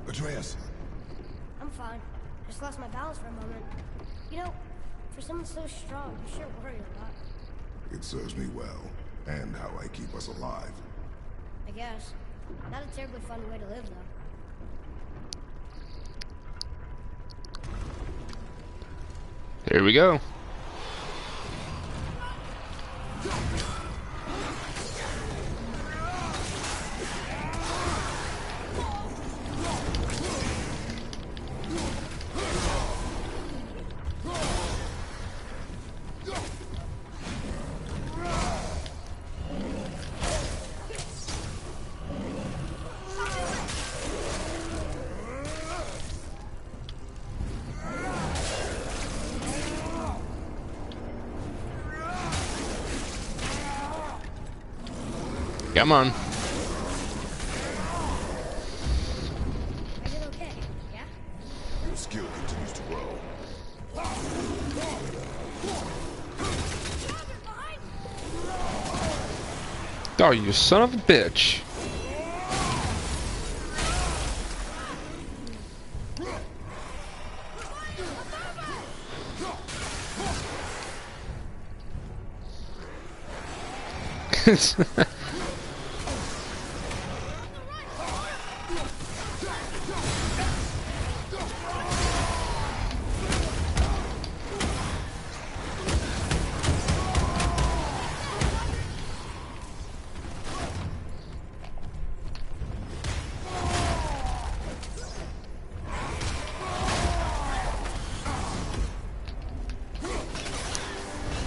Atreus. I'm fine. Just lost my balance for a moment. You know, for someone so strong, you sure worry a lot. It serves me well, and how I keep us alive. I guess. Not a terribly fun way to live, though. Here we go. Come on. Is it okay? Yeah? Your skill continues to grow. Oh, you son of a bitch.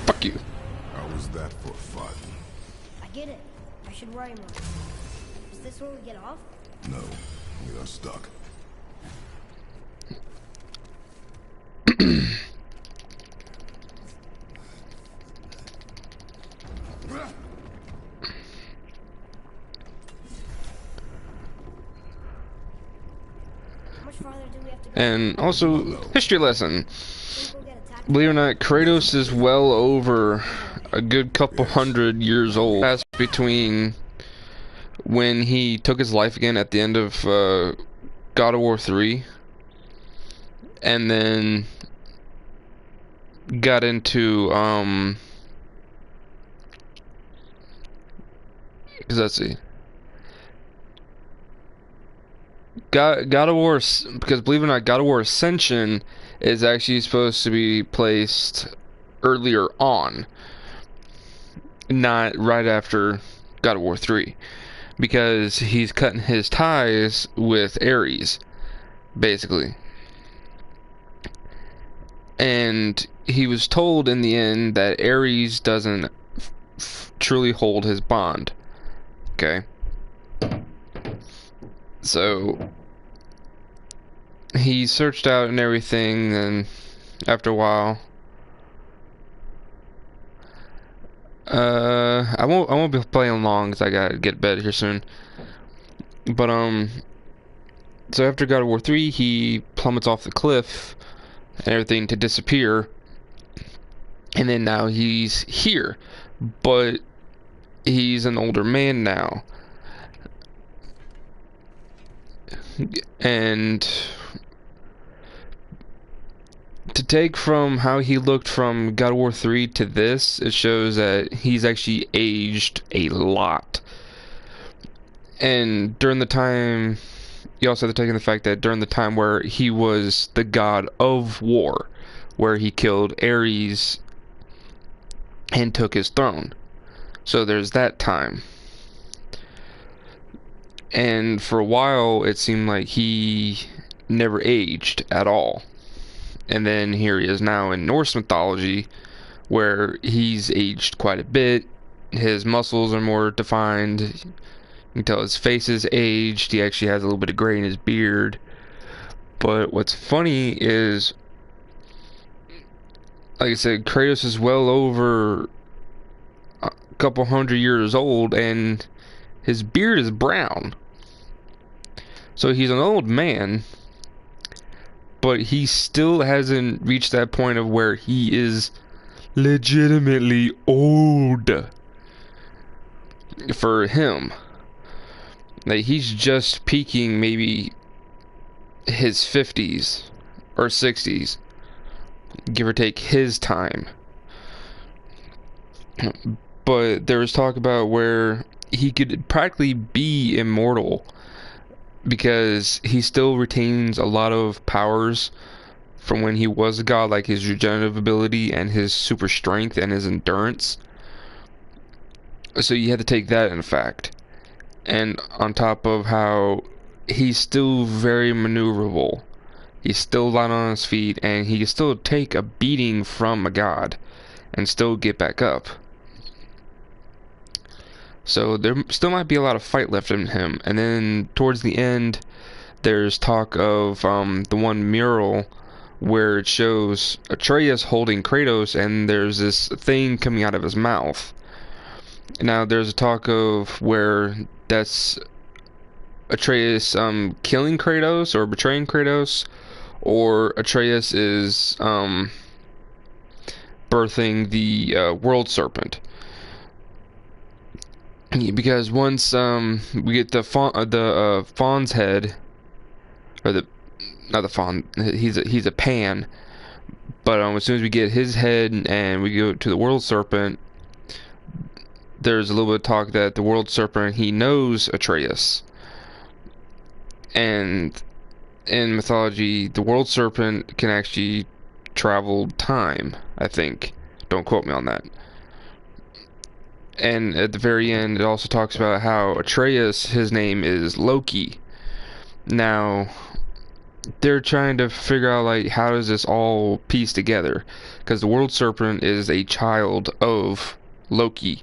Fuck you. How was that for fun? I get it. I should worry more. Is this where we get off? No, we are stuck. How much farther do we have to go? And also, history lesson. Think we'll get attacked? Believe it or not, Kratos is well over a good couple hundred years old. That's between when he took his life again at the end of God of War 3 and then got into because let's see, God of War, because believe it or not, God of War Ascension is actually supposed to be placed earlier on, not right after God of War 3, because he's cutting his ties with Ares, basically. And he was told in the end that Ares doesn't truly hold his bond. Okay? So he searched out and everything, and after a while, I won't be playing long because I gotta get to bed here soon. But so after God of War 3, he plummets off the cliff and everything to disappear, and then now he's here, but he's an older man now, and to take from how he looked from God of War 3 to this, it shows that he's actually aged a lot. And during the time, you also have to take in the fact that during the time where he was the god of war, where he killed Ares and took his throne. So there's that time. And for a while, it seemed like he never aged at all. And then here he is now in Norse mythology, where he's aged quite a bit. His muscles are more defined. You can tell his face is aged. He actually has a little bit of gray in his beard. But what's funny is, like I said, Kratos is well over a couple hundred years old, and his beard is brown. So he's an old man, but he still hasn't reached that point of where he is legitimately old for him. Like, he's just peaking maybe his 50s or 60s, give or take his time. But there was talk about where he could practically be immortal because he still retains a lot of powers from when he was a god, like his regenerative ability and his super strength and his endurance. So you had to take that in fact. And on top of how he's still very maneuverable. He's still light on his feet, and he can still take a beating from a god and still get back up. So there still might be a lot of fight left in him. And then towards the end, there's talk of the one mural where it shows Atreus holding Kratos, and there's this thing coming out of his mouth. Now there's a talk of where that's Atreus killing Kratos or betraying Kratos, or Atreus is birthing the world serpent. Because once we get the fawn's head, or not the fawn, he's a pan, but as soon as we get his head and we go to the world serpent, there's a little bit of talk that the world serpent, he knows Atreus. And in mythology, the world serpent can actually travel time, I think. Don't quote me on that. And at the very end, it also talks about how Atreus, his name is Loki. Now, they're trying to figure out, like, how does this all piece together? Because the world serpent is a child of Loki.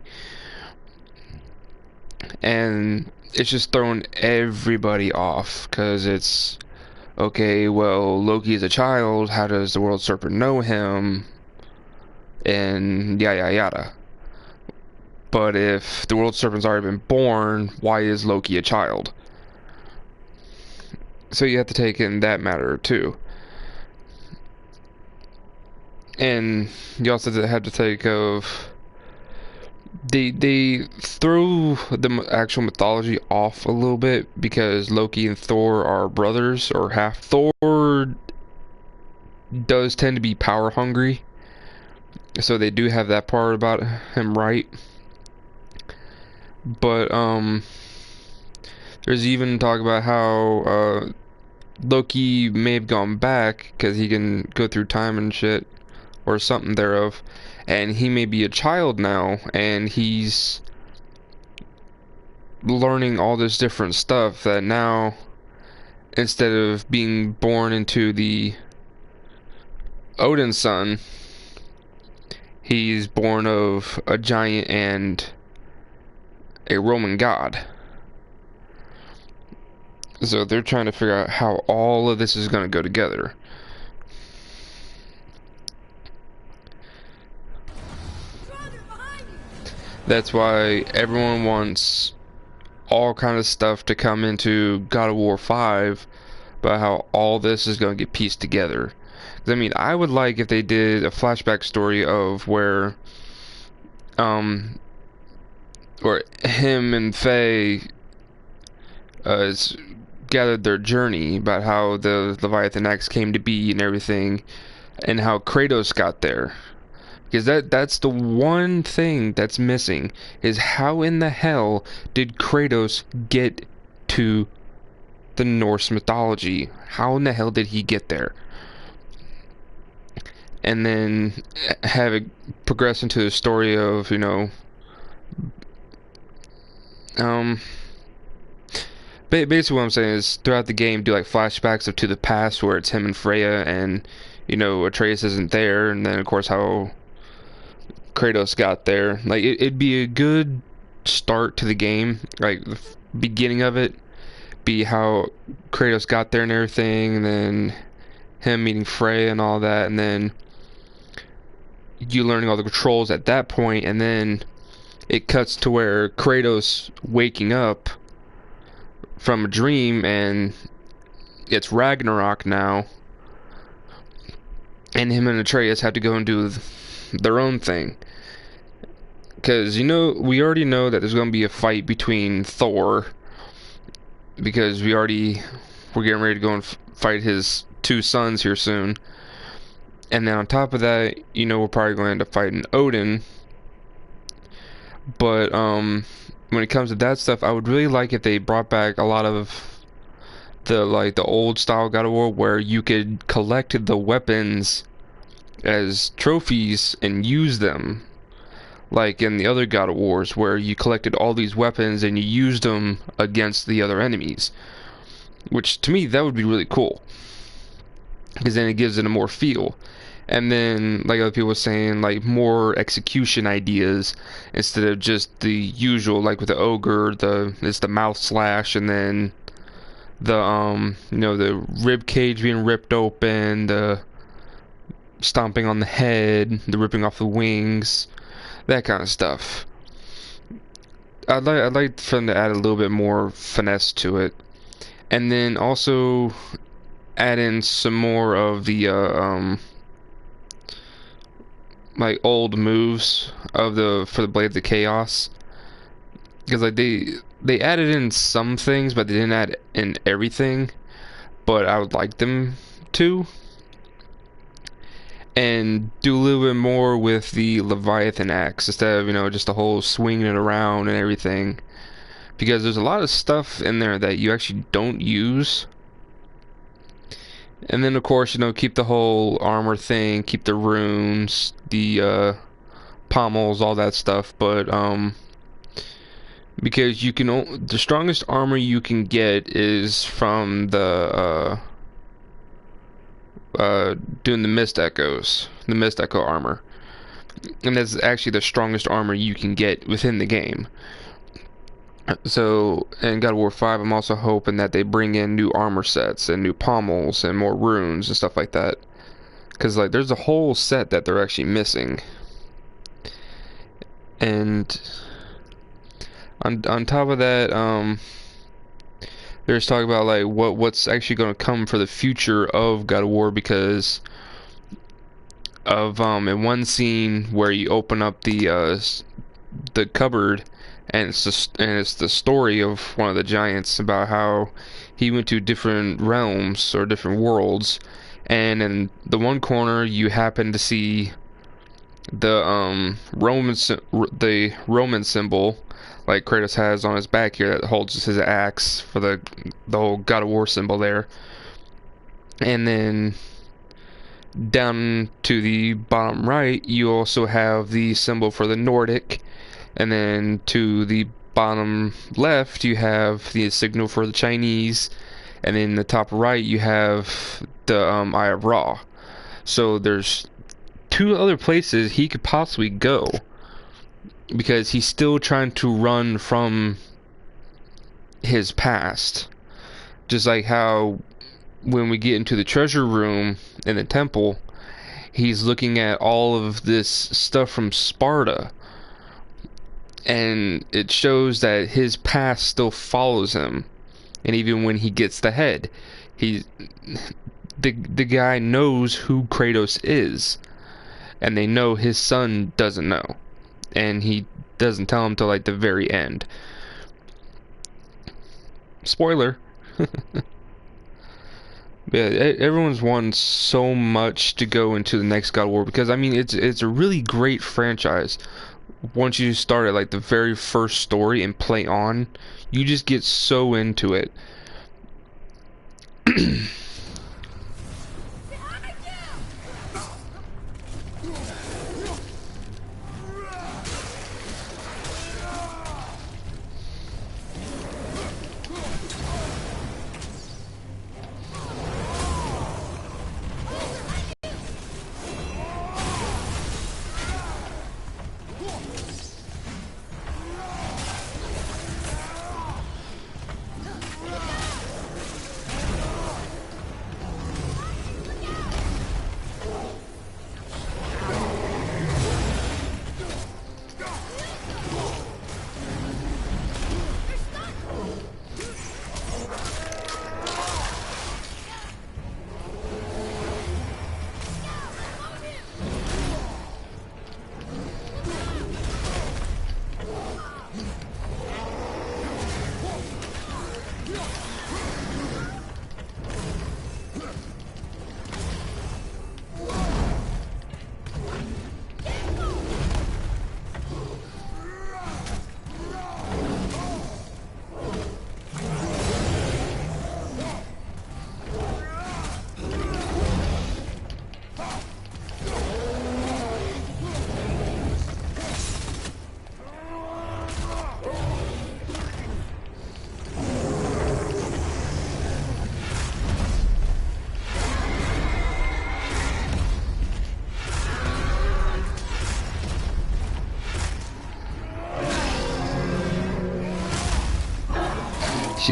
And it's just thrown everybody off, because it's, okay, well, Loki is a child, how does the world serpent know him? And yada yada. But if the world serpent's already been born, why is Loki a child? So you have to take in that matter too. And you also have to think of they throw the actual mythology off a little bit because Loki and Thor are brothers or half. Thor does tend to be power hungry, so they do have that part about him right. But there's even talk about how Loki may have gone back because he can go through time and shit, or something thereof, and he may be a child now, and he's learning all this different stuff that now, instead of being born into the Odin's son, he's born of a giant and a Roman god. So they're trying to figure out how all of this is going to go together. That's why everyone wants all kind of stuff to come into God of War 5 about how all this is going to get pieced together. 'Cause, I mean, I would like if they did a flashback story of where him and Faye gathered their journey about how the Leviathan X came to be and everything, and how Kratos got there. Because that's the one thing that's missing, is how in the hell did Kratos get to the Norse mythology? How in the hell did he get there? And then have it progress into the story of, you know, basically what I'm saying is throughout the game do like flashbacks of to the past where it's him and Freya, and you know Atreus isn't there, and then of course how Kratos got there. Like it'd be a good start to the game, like the beginning of it be how Kratos got there and everything, and then him meeting Freya and all that, and then you learning all the controls at that point, and then it cuts to where Kratos waking up from a dream, and it's Ragnarok now, and him and Atreus have to go and do their own thing. Because, you know, we already know that there's going to be a fight between Thor, because we already we're getting ready to go and fight his two sons here soon. And then on top of that, you know, we're probably going to fight an Odin. But when it comes to that stuff, I would really like if they brought back a lot of the old style God of War, where you could collect the weapons as trophies and use them, like in the other God of Wars, where you collected all these weapons and you used them against the other enemies. Which to me, that would be really cool, because then it gives it a more feel. And then, like other people were saying, like more execution ideas instead of just the usual, like with the ogre, it's the mouth slash, and then the you know, the rib cage being ripped open, the stomping on the head, the ripping off the wings, that kind of stuff. I'd like for them to add a little bit more finesse to it, and then also add in some more of the like old moves of for the Blade of the Chaos, because like they added in some things, but they didn't add in everything. But I would like them to, and do a little bit more with the Leviathan axe instead of, you know, just the whole swinging it around and everything, because there's a lot of stuff in there that you actually don't use. And then of course, you know, keep the whole armor thing, keep the runes, the pommels, all that stuff, but because you can the strongest armor you can get is from the doing the mist echoes, the mist echo armor, and that's actually the strongest armor you can get within the game. So in God of War 5, I'm also hoping that they bring in new armor sets and new pommels and more runes and stuff like that, because like there's a whole set that they're actually missing. And on top of that, there's talk about like what's actually going to come for the future of God of War, because of in one scene where you open up the cupboard, and it's the story of one of the giants about how he went to different realms or different worlds, and in the one corner you happen to see the Roman symbol, like Kratos has on his back here, that holds his axe for the whole God of War symbol there. And then down to the bottom right, you also have the symbol for the Nordic, and then to the bottom left, you have the signal for the Chinese, and then the top right, you have the Eye of Ra. So there's two other places he could possibly go, because he's still trying to run from his past. Just like how when we get into the treasure room in the temple, he's looking at all of this stuff from Sparta, and it shows that his past still follows him. And even when he gets the head, the guy knows who Kratos is, and they know his son doesn't know, and he doesn't tell him till like the very end. Spoiler. Yeah, everyone's wanting so much to go into the next God of War, because I mean it's a really great franchise. Once you start at like the very first story and play on, you just get so into it.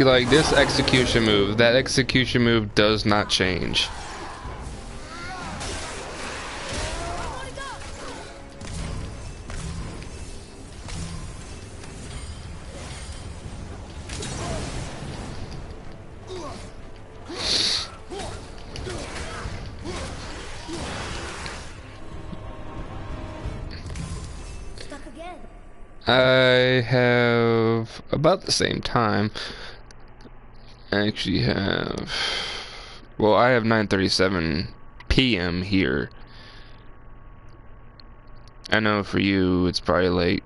See, like, this execution move, that execution move does not change. I have about the same time. I actually have, well, I have 9:37 p.m. here. I know for you it's probably like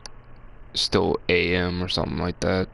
still a.m. or something like that.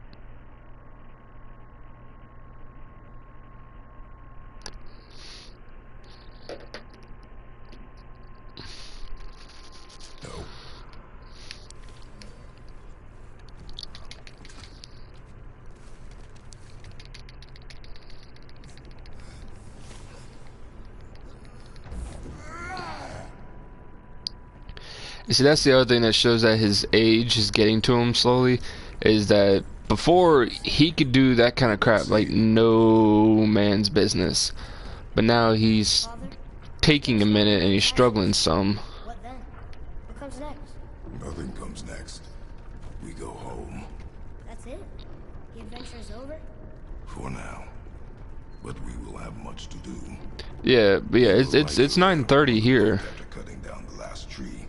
You see, that's the other thing that shows that his age is getting to him slowly, is that before he could do that kind of crap like no man's business, but now he's taking a minute and he's struggling some. What then? What comes next? Nothing comes next. We go home. That's it? The adventure is over? For now. But we will have much to do. Yeah, but yeah, it's 9:30 here. After cutting down the last tree,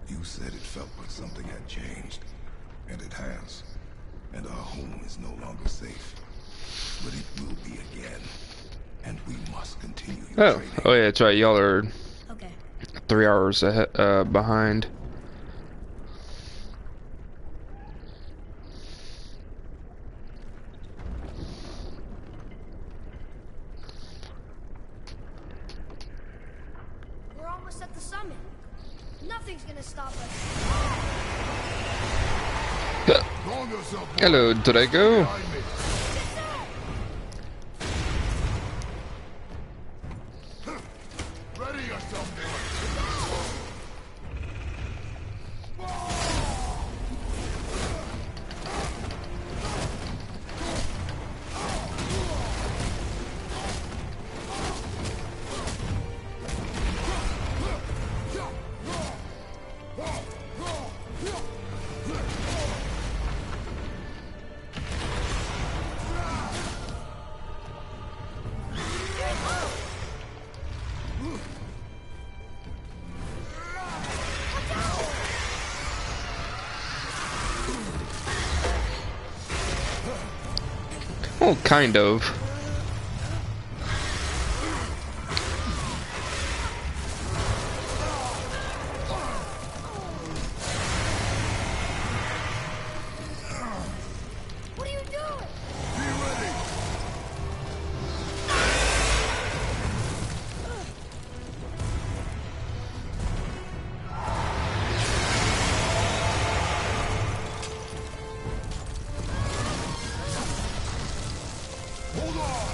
you said it felt like something had changed, and it has. And our home is no longer safe, but it will be again. And we must continue your training. Oh yeah, that's right. Y'all are Okay. 3 hours ahead, behind. We're almost at the summit. Nothing's gonna stop us. Hello, Drago. Ready yourself, Well, kind of. What are you doing? be ready. Hold on.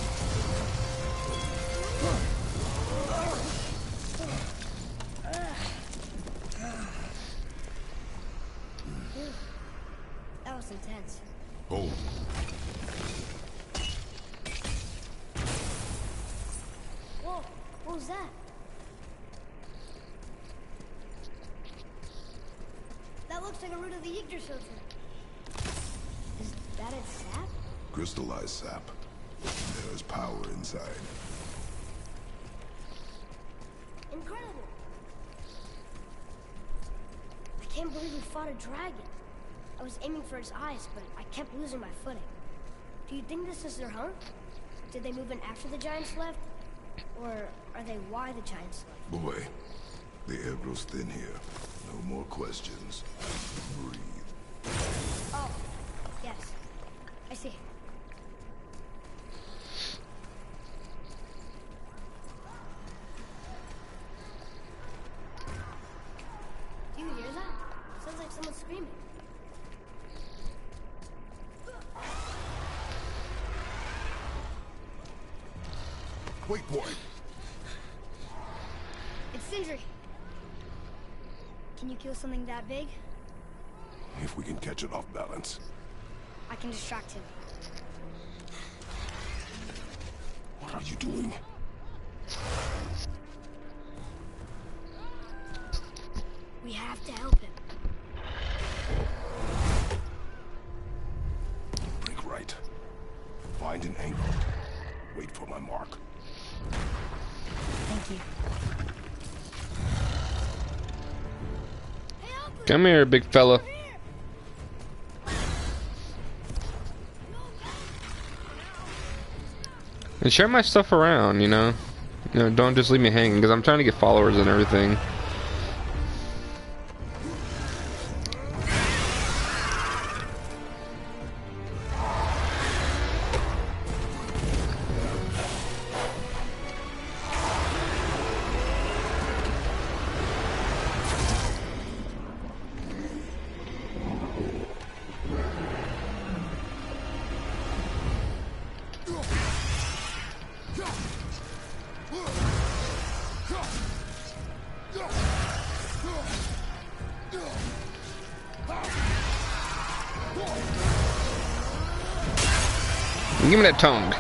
That was intense. Hold. Whoa, what was that? That looks like a root of the Yggdrasil. Is that its sap? Crystallized sap. There's power inside. Incredible. I can't believe we fought a dragon. I was aiming for its eyes, but I kept losing my footing. Do you think this is their home? Did they move in after the giants left? Or are they why the giants left? Boy, the air grows thin here. No more questions. Breathe. Oh, yes. I see. Do you hear that? Sounds like someone screaming. Wait, boy. It's Sindri. Can you kill something that big? If we can catch it off balance. I can distract him. doing? We have to help him. Break right. Find an angle. Wait for my mark. Thank you. Come here, big fella. And share my stuff around, you know? You know, don't just leave me hanging, because I'm trying to get followers and everything. Give me that tongue.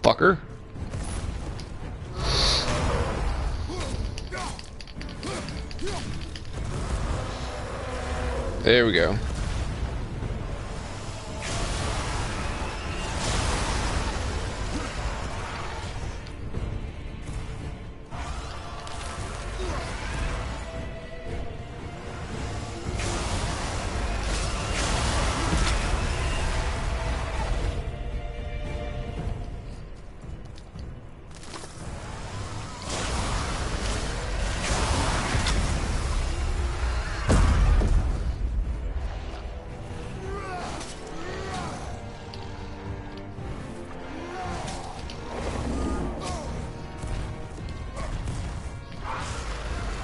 Fucker. There we go.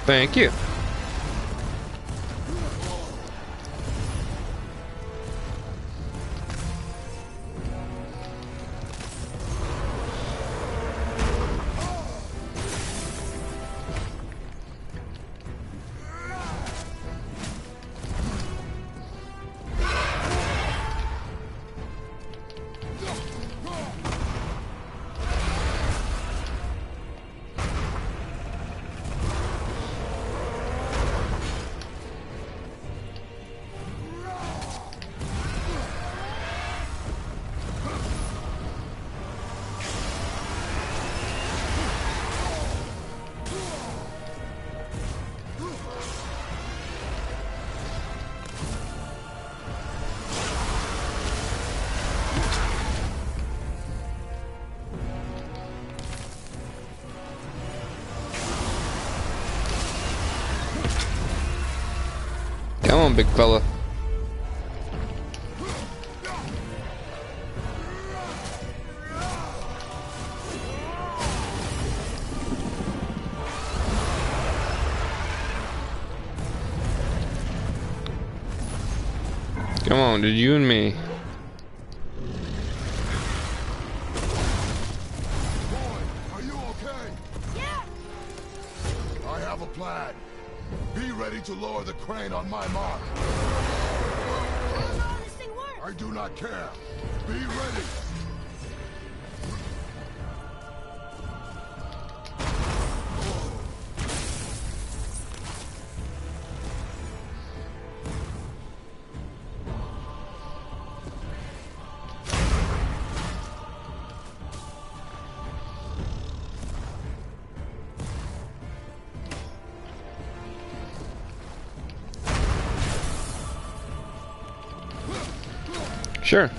Thank you. Come on, big fella. Come on, did you and me. Are you okay? Yeah! I have a plan. Be ready to lower the crane on my mark. I don't know how this thing works! I do not care. Be ready. Sure.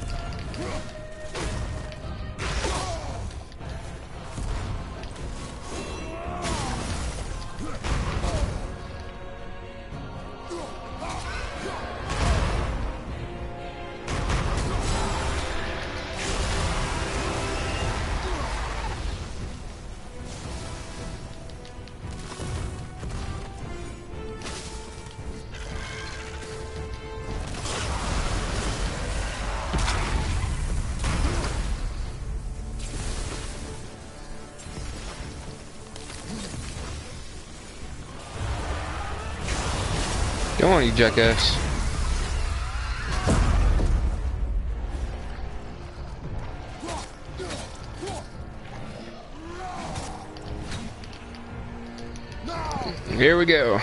Come on, you jackass. Here we go.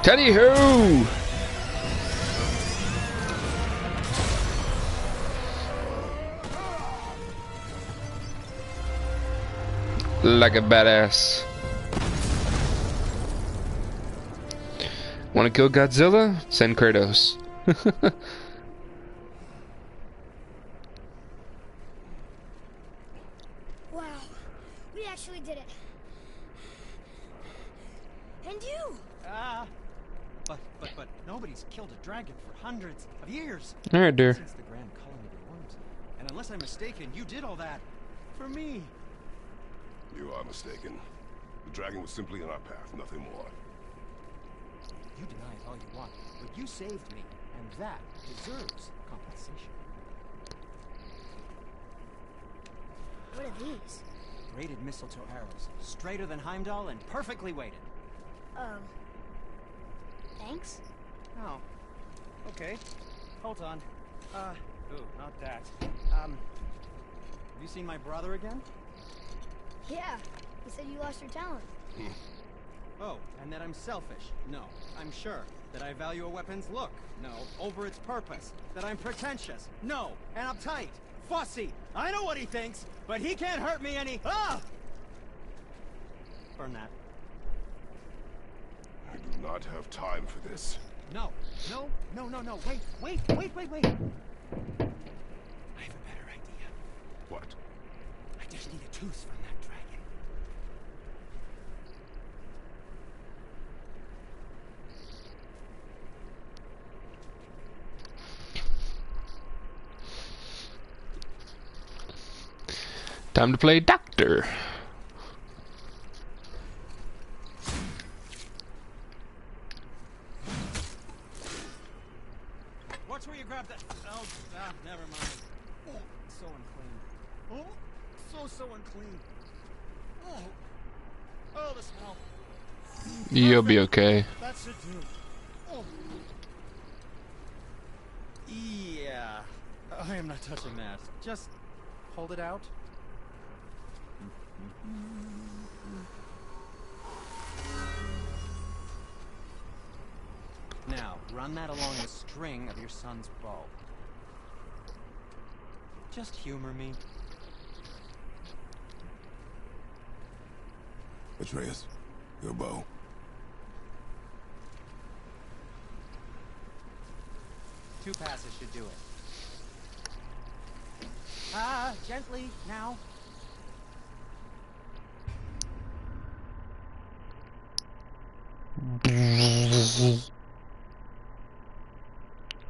Teddy ho! Like a badass. Want to kill Godzilla? Send Kratos. Wow, we actually did it. And you! But nobody's killed a dragon for hundreds of years. Alright, dear. Since the Grand Culling of the Worms. And unless I'm mistaken, you did all that for me. You are mistaken. The dragon was simply in our path, nothing more. You deny it all you want, but you saved me, and that deserves compensation. What are these? Braided mistletoe arrows, straighter than Heimdall and perfectly weighted. Thanks? Oh. Okay. Hold on. Ooh, not that. Have you seen my brother again? Yeah, he said you lost your talent. Oh, and that I'm selfish? No, I'm sure. That I value a weapon's look? No, over its purpose. That I'm pretentious? No, and uptight, fussy. I know what he thinks, but he can't hurt me any. Ah! Burn that. I do not have time for this. No. Wait. I have a better idea. What? I just need a tooth from that dragon. Time to play doctor. Watch where you grab that. Oh, never mind. Oh, so unclean. Oh, so unclean. Oh, the smell. You'll be okay. That should do. Oh. Yeah. I am not touching that. Just hold it out. Now, run that along the string of your son's bow. Just humor me. Atreus, your bow. Two passes should do it. Gently, now.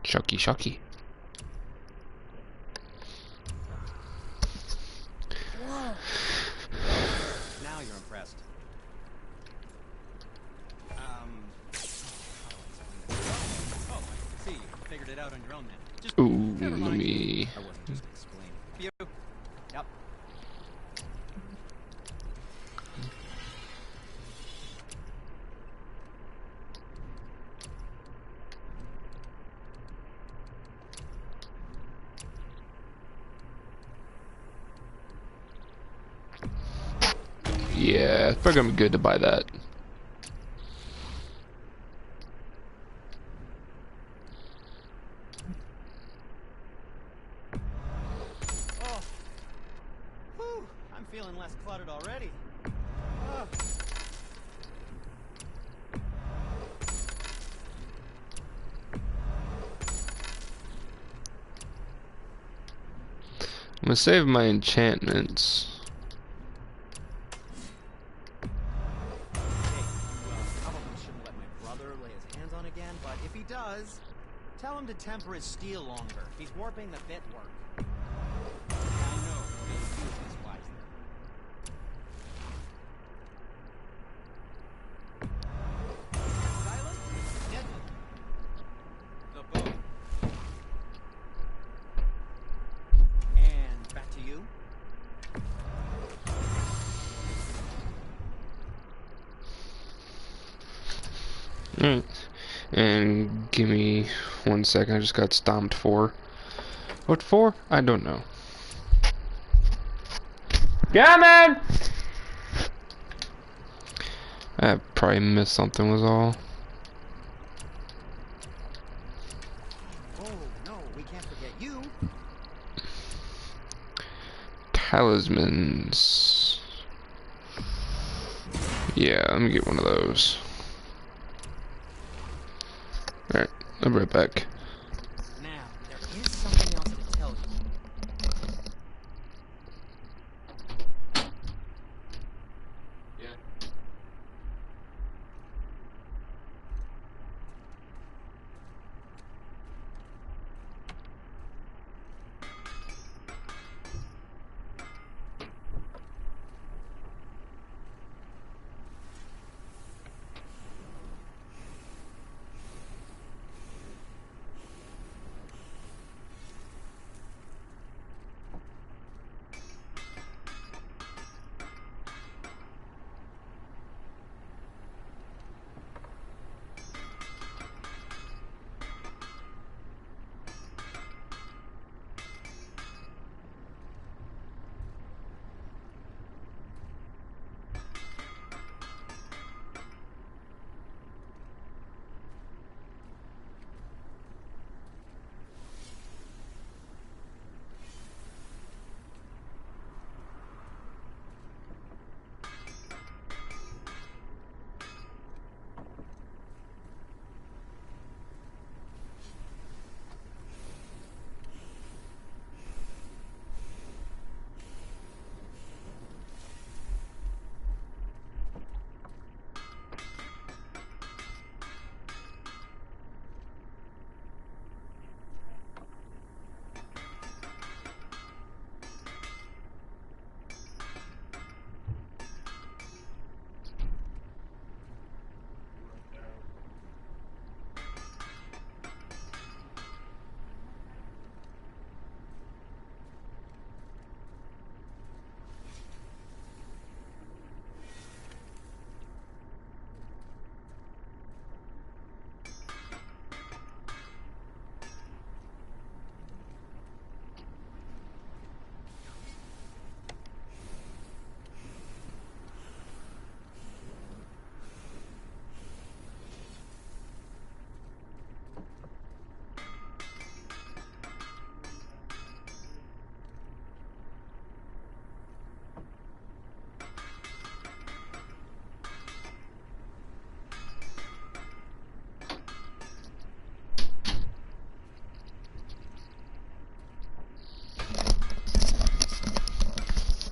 Shucky, shucky. Whoa. Now you're impressed. Oh, I see. You figured it out on your own then. Just Ooh, never let mind. me. I wasn't just explaining. You. Yep. Yeah, it's probably gonna be good to buy that. Oh. Whew. I'm feeling less cluttered already. Oh. I'm gonna save my enchantments. Hey, well, probably shouldn't let my brother lay his hands on again, but if he does, tell him to temper his steel longer. He's warping the bit work. I know, he'll use this wisely. Silent, deadly. The bow. And back to you. Alright. And give me 1 second, I just got stomped for. What for? I don't know. Yeah, man! I probably missed something was all. Oh, no, we can't forget you. Talismans. Yeah, let me get one of those. Alright, I'll be right back. Now, there is something else to tell you.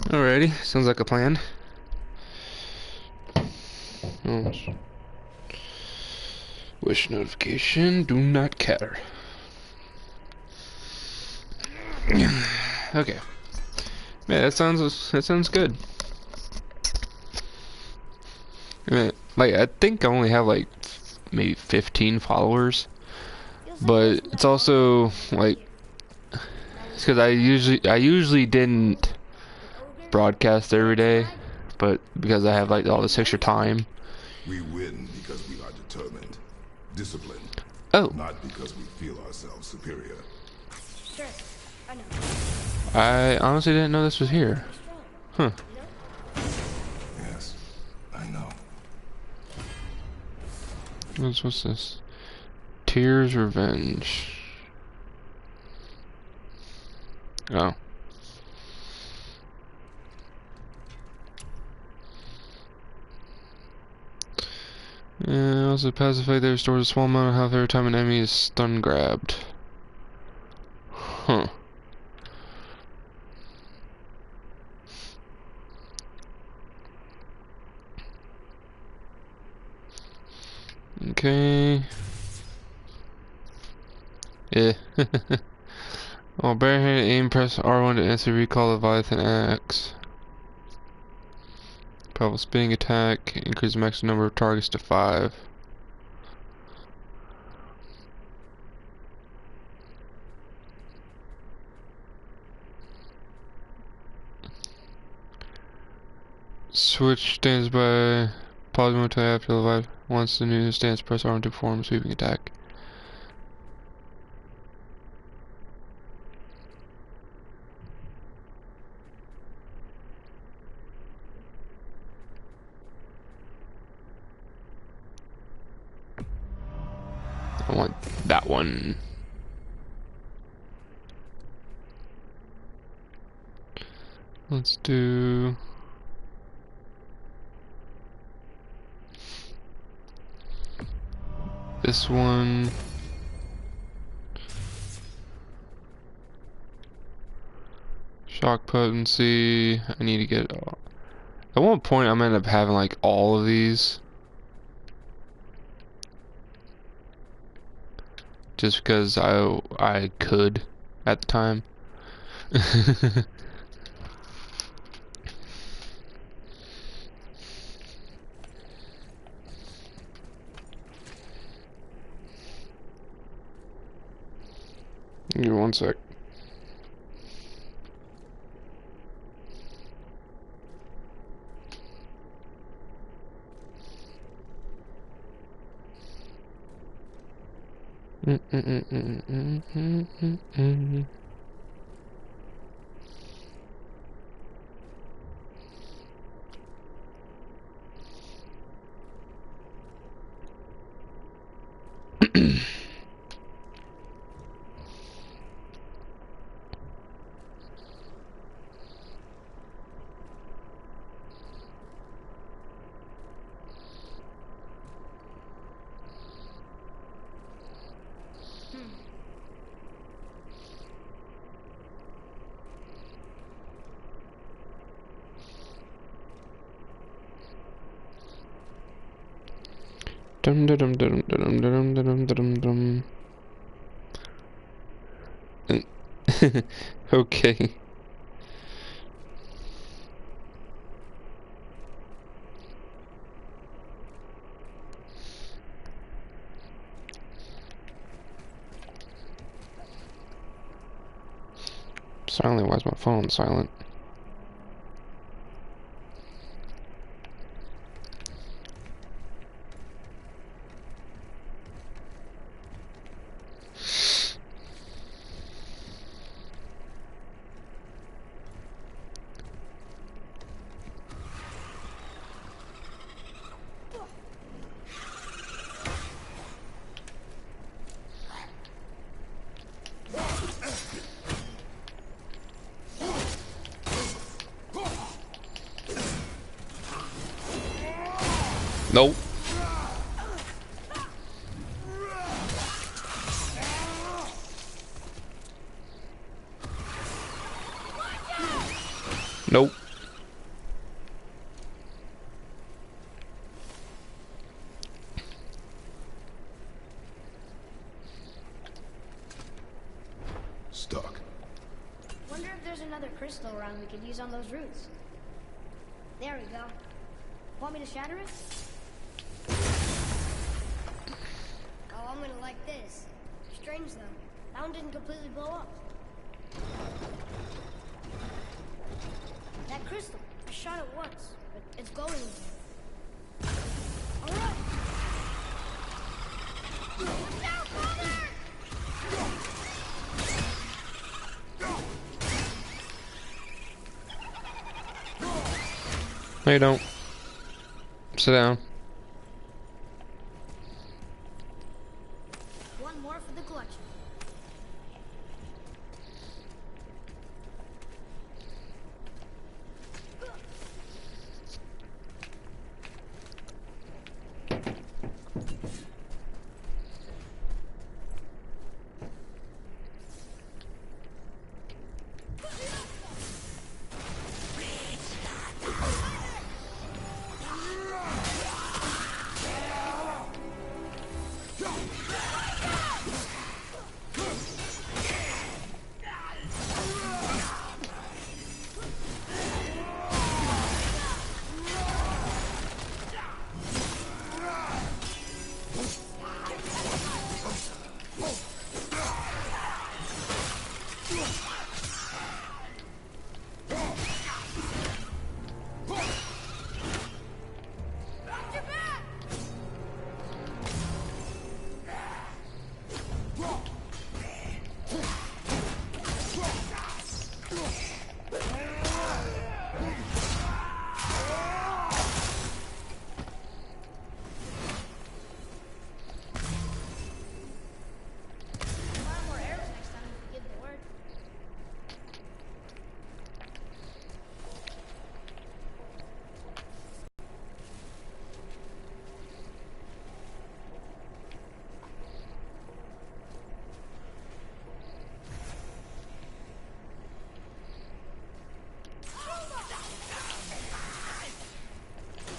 Alrighty, sounds like a plan. Oh. Wish notification, do not care. Okay. Yeah, that sounds good. Like, I think I only have like maybe 15 followers, but it's also like it's because I usually didn't broadcast every day, but because I have like all this extra time. We win because we are determined, disciplined, Oh, not because we feel ourselves superior. Sure, I know. I honestly didn't know this was here. Huh. Yes, I know. What's this? Tears Revenge. Oh. Also pacify there restores a small amount of health every time an enemy is stun grabbed. Huh. Okay. Yeah. While barehanded aim, press R1 to instantly recall Leviathan axe. Powerful spinning attack, increase the maximum number of targets to 5. Switch stands by. Pause momentarily after Leviathan. Once the new stance, press R1 to perform a sweeping attack. I want that one. Let's do this one. Shock potency. I need to get. At one point, I'm gonna end up having like all of these. Just because I could at the time. Give me one sec. Dum dum dum dum dum dum dum dum dum. Okay. Silent. Why is my phone silent? Nope. Nope. crystal around we could use on those roots. There we go. Want me to shatter it? Oh, I'm gonna like this. Strange though. That one didn't completely blow up. That crystal. I shot it once, but it's glowing again. Alright! Watch out, father! No, you don't. Sit down. One more for the collection.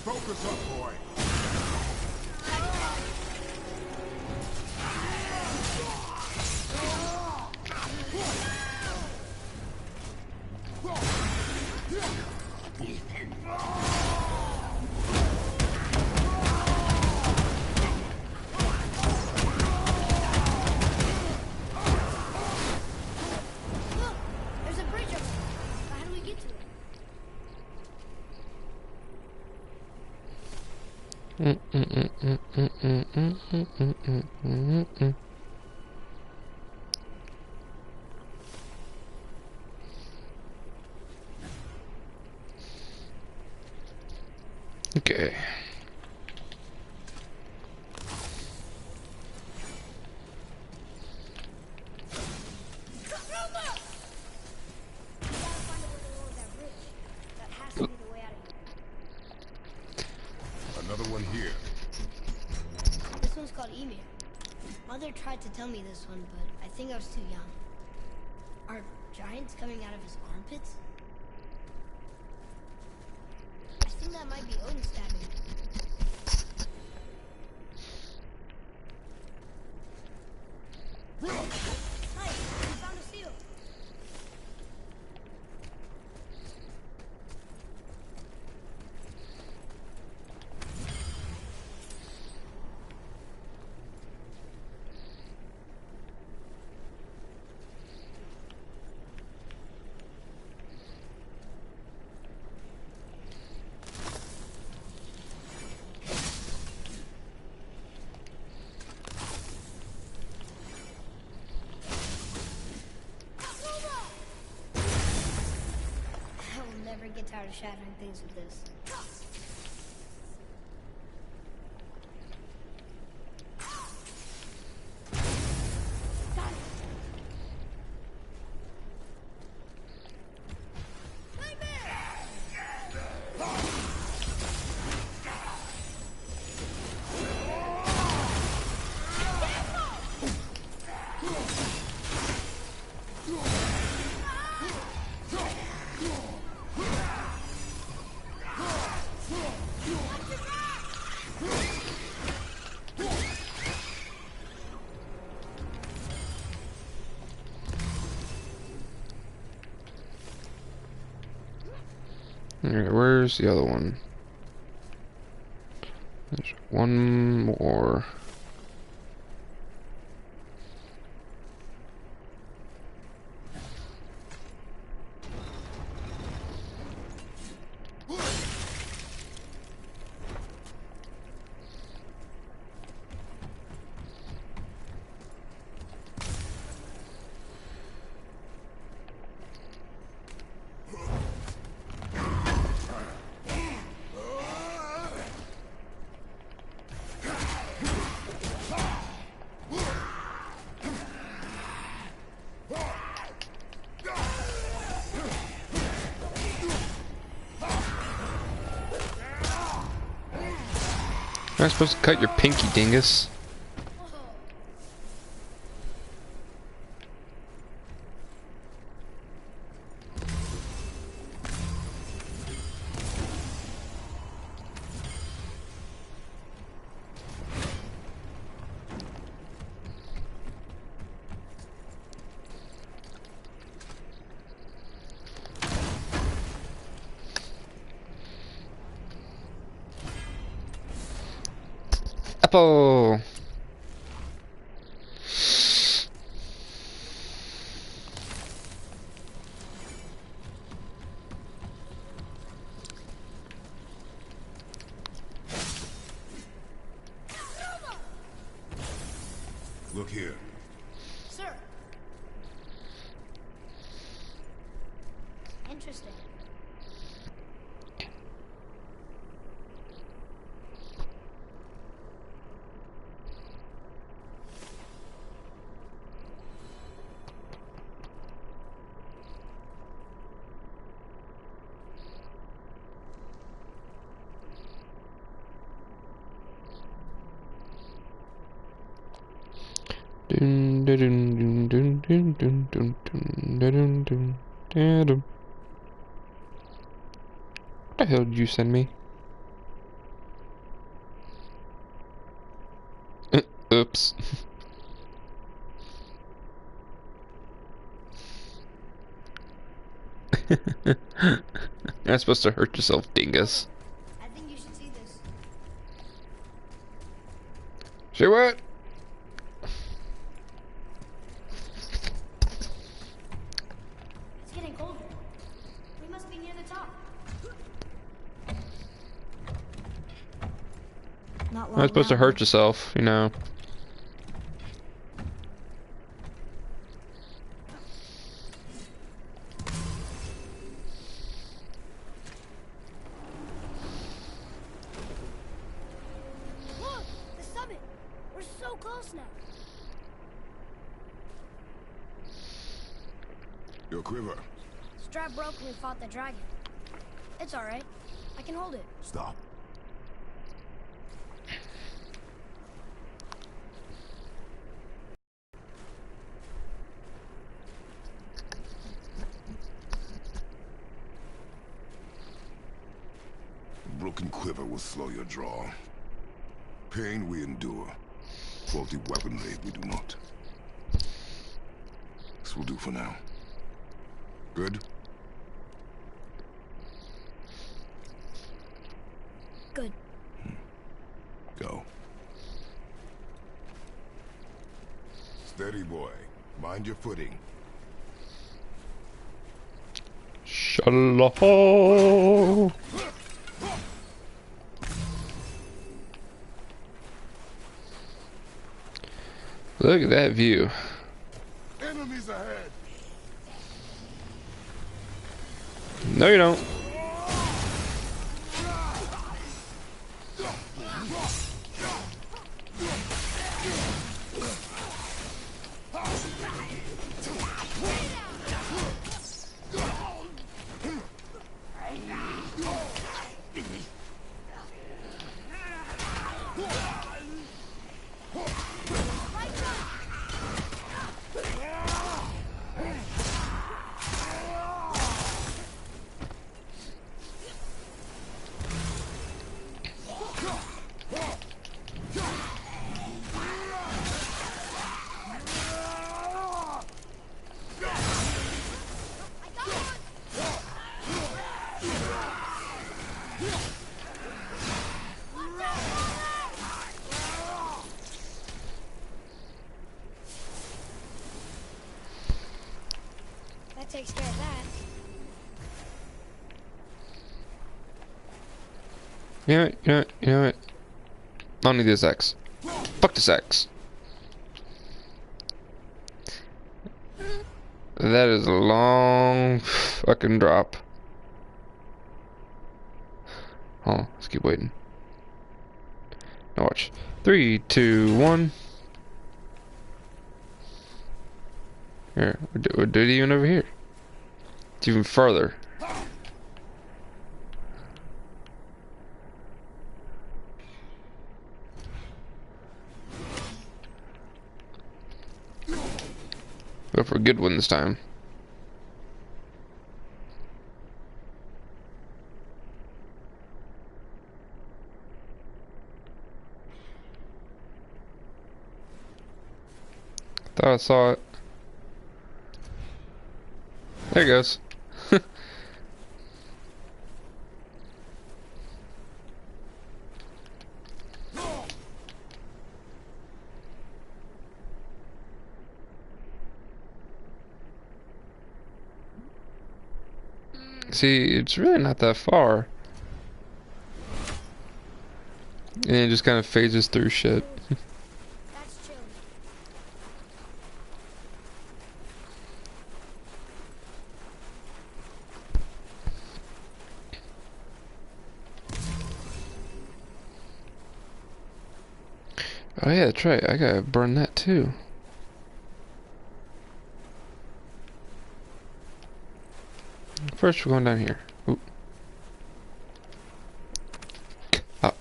Focus up, boy. Look! There's a bridge up there. How do we get to it? Okay. Another one here. This one's called Emir. Mother tried to tell me this one, but I think I was too young. Are giants coming out of his armpits? I think that might be Odin stabbing him. Hi, we found a seal. I will never get tired of shattering things with this. Got it. Alright, where's the other one? There's one more. Am I supposed to cut your pinky, dingus? Apple! Look here. Sir. Interesting. Dun, dun, dun, dun, dun, dun, dun, dun, dun, dun, dun, dun. What the hell did you send me? Oops. You're not supposed to hurt yourself, dingus. I think you should see this. Say what? It's getting colder. We must be near the top. Not You're long not supposed to now. hurt yourself, you know. Look! The summit! We're so close now. Your quiver. Strap broke when we fought the dragon. It's alright. I can hold it. Stop. Broken quiver will slow your draw. Pain we endure. Faulty weaponry we do not. This will do for now. Good? Good. Go. Steady, boy. Mind your footing. Shalom. Look at that view. Enemies ahead! No, you don't. You know what? You know what? You know what? I don't need this X. Fuck this X. That is a long fucking drop. Oh, let's keep waiting. Now watch. 3, 2, 1. Here, we'll do it even over here. It's even further. Go for a good one this time. Thought I saw it. There it goes. See, it's really not that far. And it just kind of phases through shit. That's chill. Oh yeah, that's right. I gotta burn that too. First, we're going down here. Ooh. Up.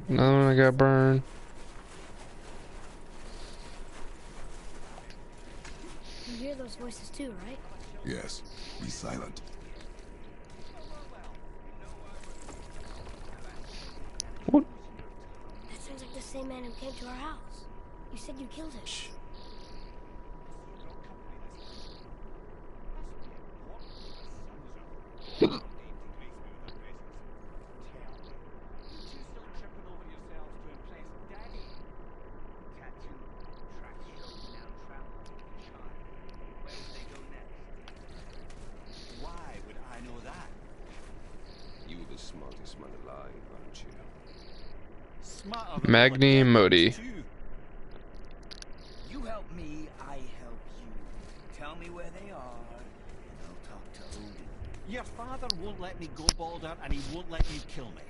Another one I gotta burn. You hear those voices too, right? Yes. Be silent. What? That sounds like the same man who came to our house. You said you killed him. Shh. Why would I know that? You were the smartest man alive, aren't you? Smarter than Magni and Modi. too. You help me, I help you. Tell me where they are, and I'll talk to Odin. Your father won't let me go, Balder, and he won't let you kill me.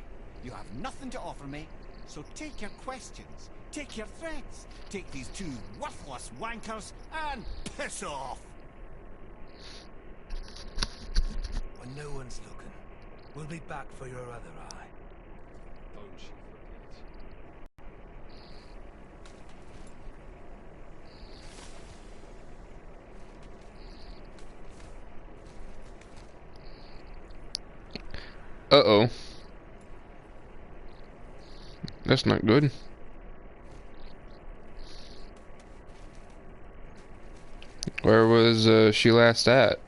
You have nothing to offer me, so take your questions, take your threats, take these two worthless wankers, and piss off! When no one's looking, we'll be back for your other eye. Don't you forget. Uh-oh. That's not good. Where was she last at?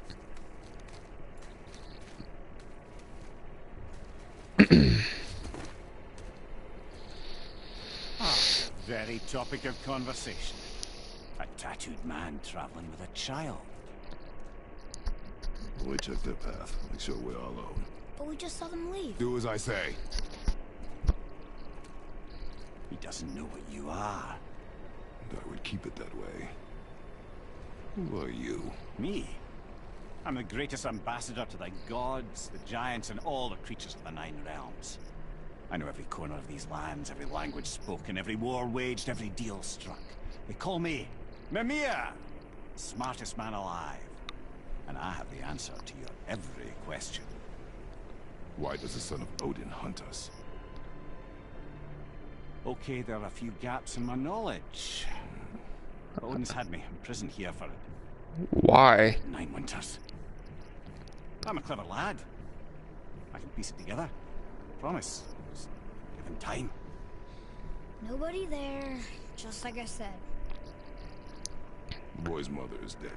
Very topic of conversation. A tattooed man traveling with a child. We took their path. Make sure we're all alone. But we just saw them leave. Do as I say. He doesn't know what you are. And I would keep it that way. Who are you? Me? I'm the greatest ambassador to the gods, the giants, and all the creatures of the Nine Realms. I know every corner of these lands, every language spoken, every war waged, every deal struck. They call me Mimir, smartest man alive. And I have the answer to your every question. Why does the son of Odin hunt us? Okay, there are a few gaps in my knowledge. Odin's had me imprisoned here for Why? 9 winters. I'm a clever lad. I can piece it together. Promise. Just give him time. Nobody there, just like I said. The boy's mother is dead.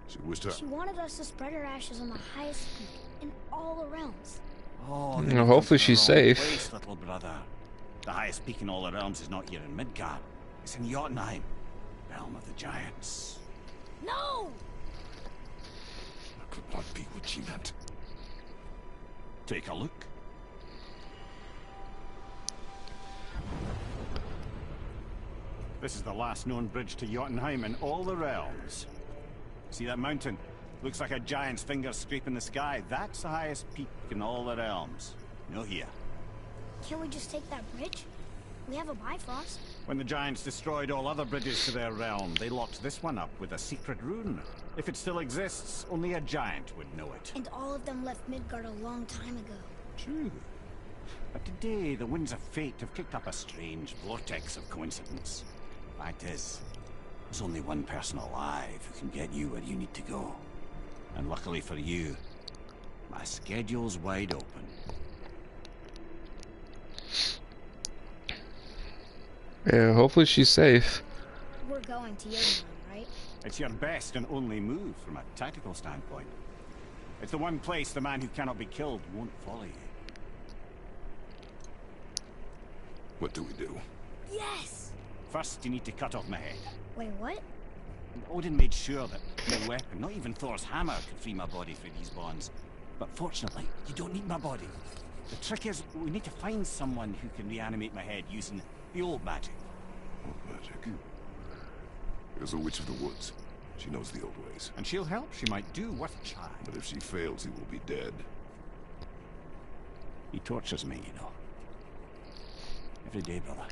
She wished her... She wanted us to spread her ashes on the highest peak in all the realms. Oh, Well, then you've hopefully come to the she's wrong safe. place, little brother. The highest peak in all the realms is not here in Midgard. It's in Jotunheim, realm of the giants. No! What be what she meant? Take a look. This is the last known bridge to Jotunheim in all the realms. See that mountain? Looks like a giant's finger scraping the sky. That's the highest peak in all the realms. No here. Can't we just take that bridge? We have a Bifrost. When the giants destroyed all other bridges to their realm, they locked this one up with a secret rune. If it still exists, only a giant would know it. And all of them left Midgard a long time ago. True. But today, the winds of fate have kicked up a strange vortex of coincidence. Fact is, there's only one person alive who can get you where you need to go. And luckily for you, my schedule's wide open. Yeah, hopefully she's safe. We're going to Jotunheim, right? It's your best and only move from a tactical standpoint. It's the one place the man who cannot be killed won't follow you. What do we do? Yes! First, you need to cut off my head. Wait, what? Odin made sure that no weapon, not even Thor's hammer, could free my body through these bonds. But fortunately, you don't need my body. The trick is, we need to find someone who can reanimate my head using the old magic. Old magic. There's a witch of the woods. She knows the old ways. And she'll help. She might do worth a try. But if she fails, he will be dead. He tortures me, you know. Every day, brother.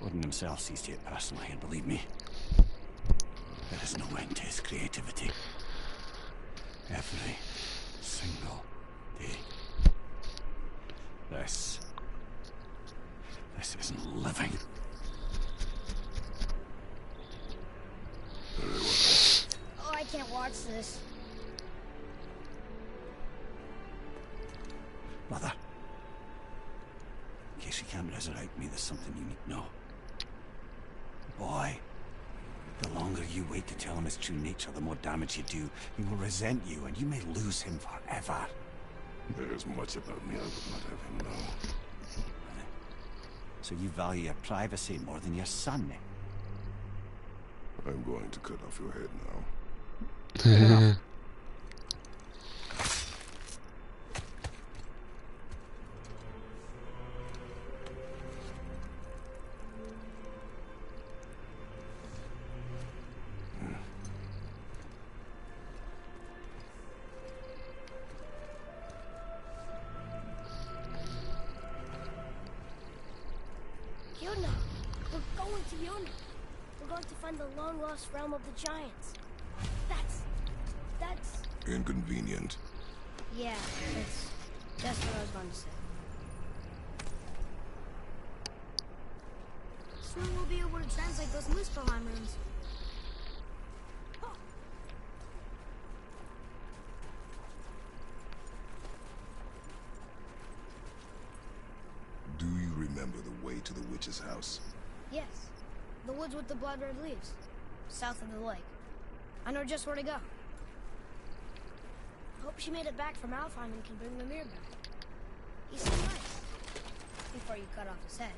Odin himself sees to it personally, and believe me, there is no end to his creativity. Every single day. This isn't living. Very well. Oh, I can't watch this. Brother, in case you can't resurrect me, there's something you need to know. Boy, the longer you wait to tell him his true nature, the more damage you do. He will resent you, and you may lose him forever. There's much about me I would not have him know. So you value your privacy more than your son, eh? I'm going to cut off your head now. Jotunheim! We're going to Jotunheim! We're going to find the long-lost realm of the giants. That's... Inconvenient. Yeah, that's just what I was going to say. Soon we'll be able to translate those Muspelheim runes. Do you remember the way to the witch's house? Yes. The woods with the blood-red leaves. South of the lake. I know just where to go. Hope she made it back from Alfheim and can bring the mirror back. He seemed nice. Before you cut off his head.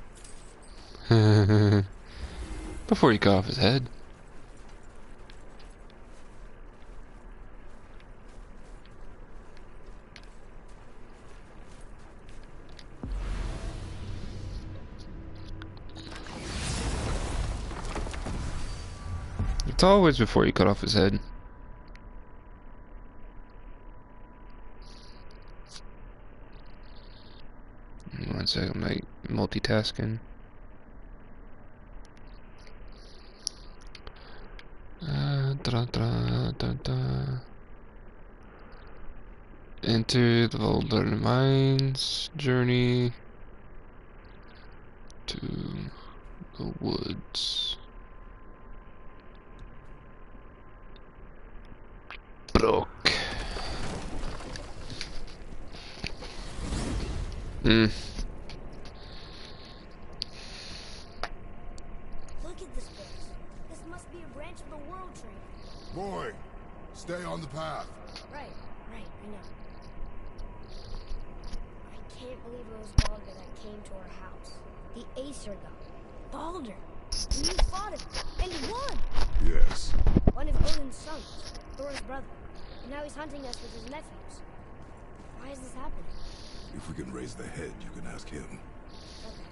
Before you cut off his head. It's always before you cut off his head. One second, I'm like multitasking. Enter the Boulder Mines journey to the woods. Brook. Look at this place. This must be a branch of the World Tree. Boy, stay on the path. Right, I know. I can't believe it was Baldur that came to our house. The Aesir god. Baldur. And you fought him. And won! Yes. One of Odin's sons. Thor's brother. And now he's hunting us with his nephews. Why is this happening? If we can raise the head, you can ask him. Okay.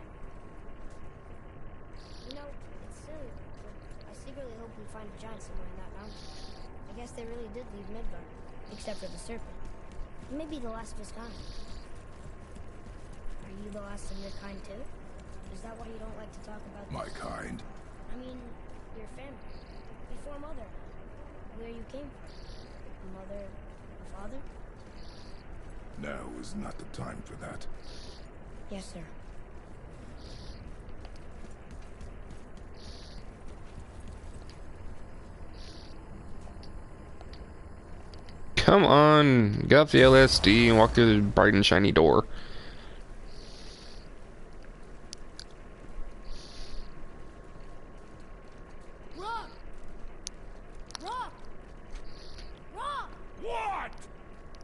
You know, it's silly, but I secretly hope we find a giant somewhere in that mountain. I guess they really did leave Midgard, except for the serpent. He may be the last of his kind. Are you the last of your kind too? Is that why you don't like to talk about My this? kind? I mean, your family. Before Mother. Where you came from. A mother, a father? Now is not the time for that. Yes, sir. Come on, get off the LSD and walk through the bright and shiny door. Rob! Rob! Rob! What?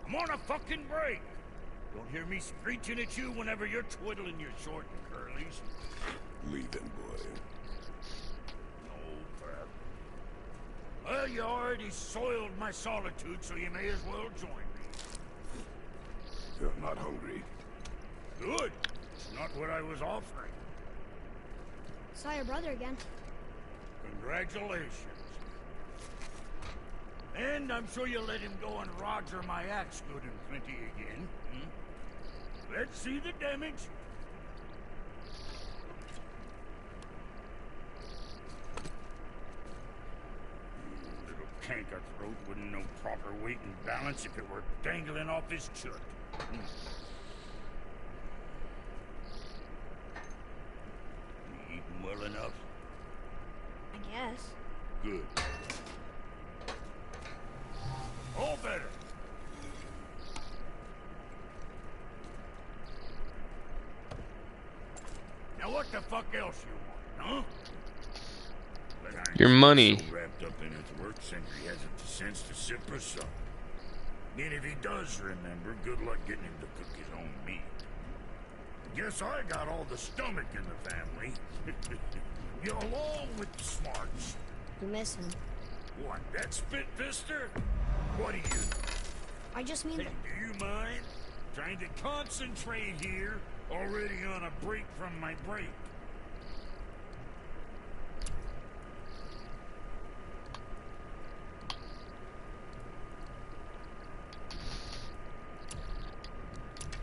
I'm on a fucking break. Don't hear me screeching at you whenever you're twiddling your short and curlies. Leave him, boy. No, crap. Well, you already soiled my solitude, so you may as well join me. You're not hungry. Good. It's not what I was offering. Saw your brother again. Congratulations. And I'm sure you'll let him go and Roger my axe good and plenty again. Let's see the damage. Little canker throat wouldn't know proper weight and balance if it were dangling off his chut. You eating well enough? I guess. Good. All better. Now what the fuck else you want, huh? But I ain't Your money. So wrapped up in his work, Sentry hasn't the sense to sip or sup. And if he does remember, good luck getting him to cook his own meat. Guess I got all the stomach in the family. You along with the smarts. You miss him. What, that spit fister? What do you? I just mean Hey, that... do you mind? Trying to concentrate here, already on a break from my break.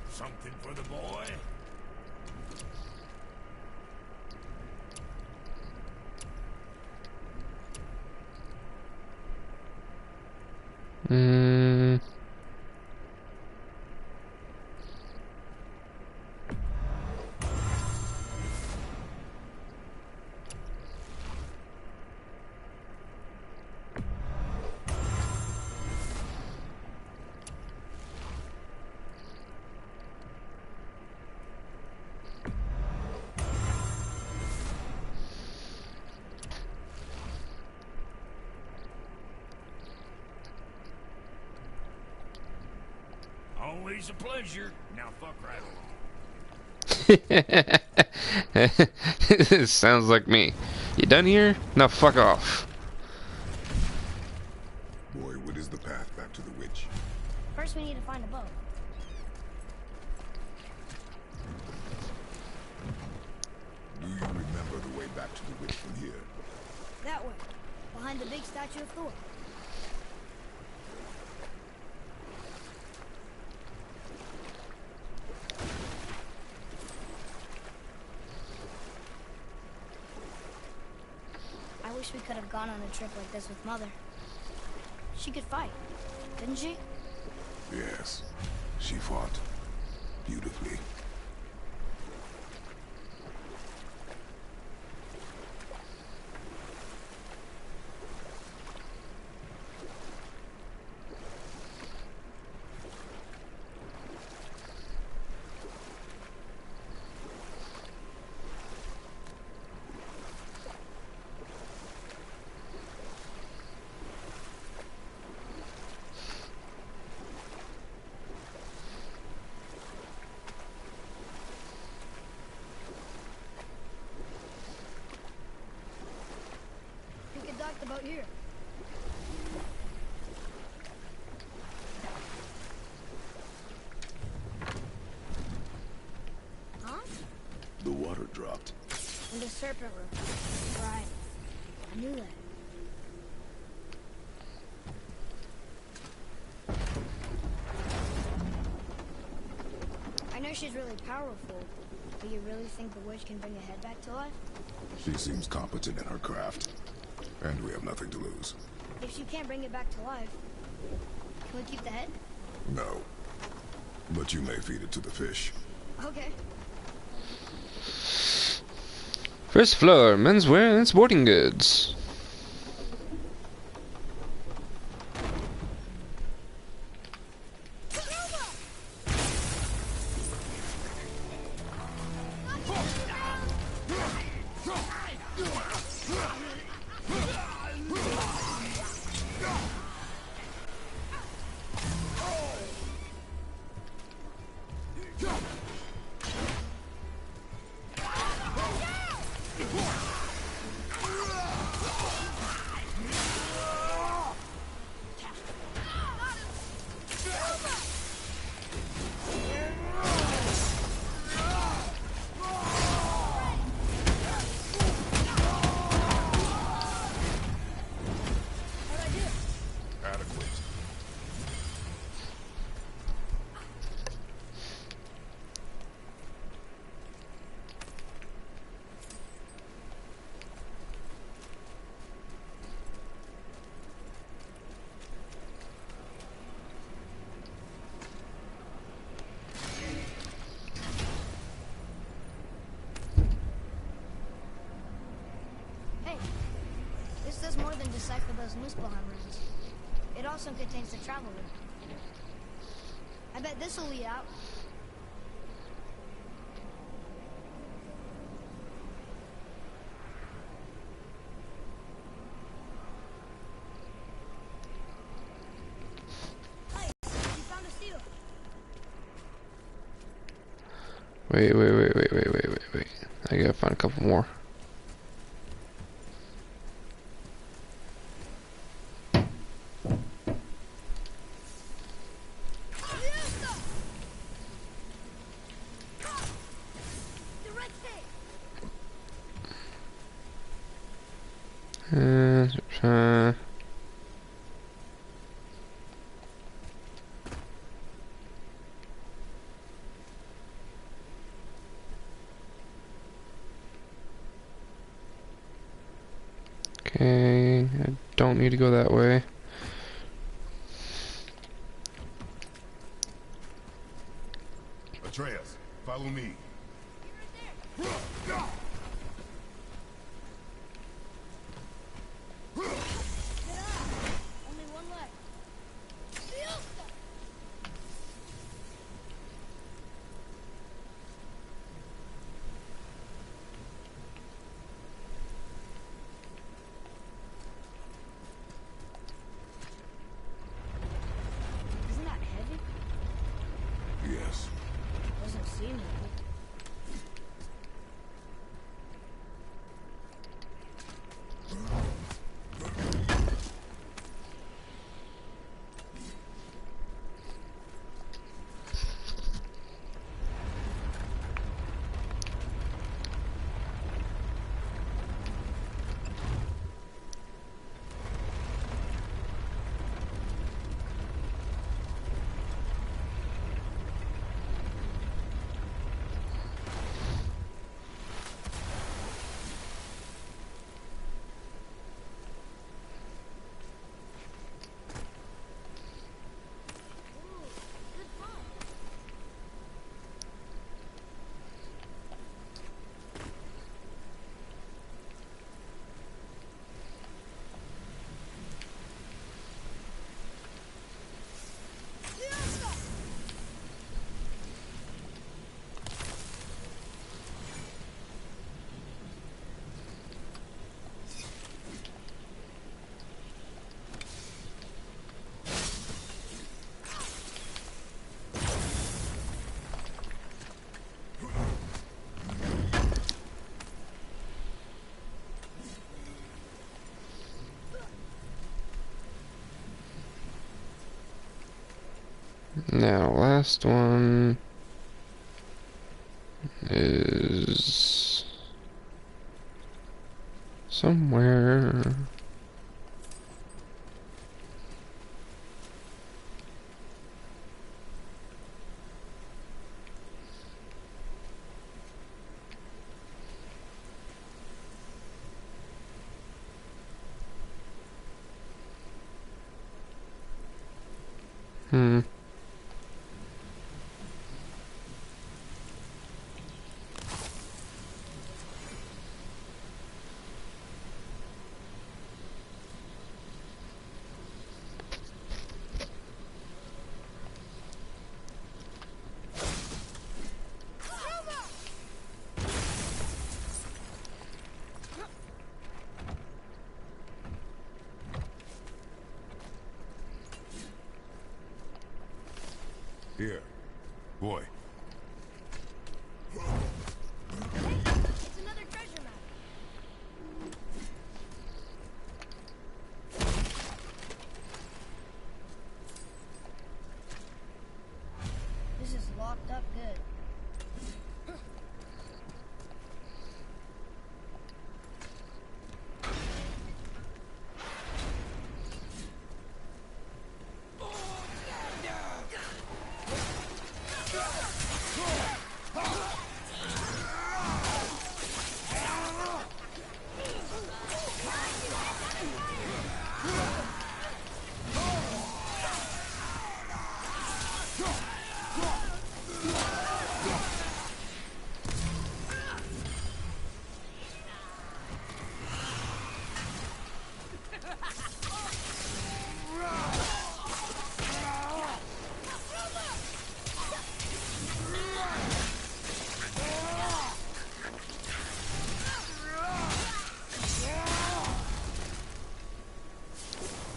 Something for the boy? Mm. Always a pleasure. Now fuck right along. This sounds like me. You done here? Now fuck off. Boy, what is the path back to the witch? First we need to find a boat. Do you remember the way back to the witch from here? That way. Behind the big statue of Thor. I wish we could have gone on a trip like this with Mother. She could fight, couldn't she? Yes. She fought. Beautifully. We could dock the boat here. serpent room. Right. I knew that. I know she's really powerful, but you really think the witch can bring a head back to life? She seems competent in her craft. And we have nothing to lose. If she can't bring it back to life, can we keep the head? No. But you may feed it to the fish. Okay. First floor, menswear and sporting goods. Adequate. Hey, this does more than decipher those Muspelheim runes. It also contains the travel route. I bet this will lead out. Hey, you found a seal. Wait. I gotta find a couple more. Uh, okay, I don't need to go that way. Atreus, follow me. Only one left. Isn't that heavy? Yes. Doesn't seem heavy. Now, last one is somewhere. Hmm. Here. Boy. It's another treasure map. This is locked up good.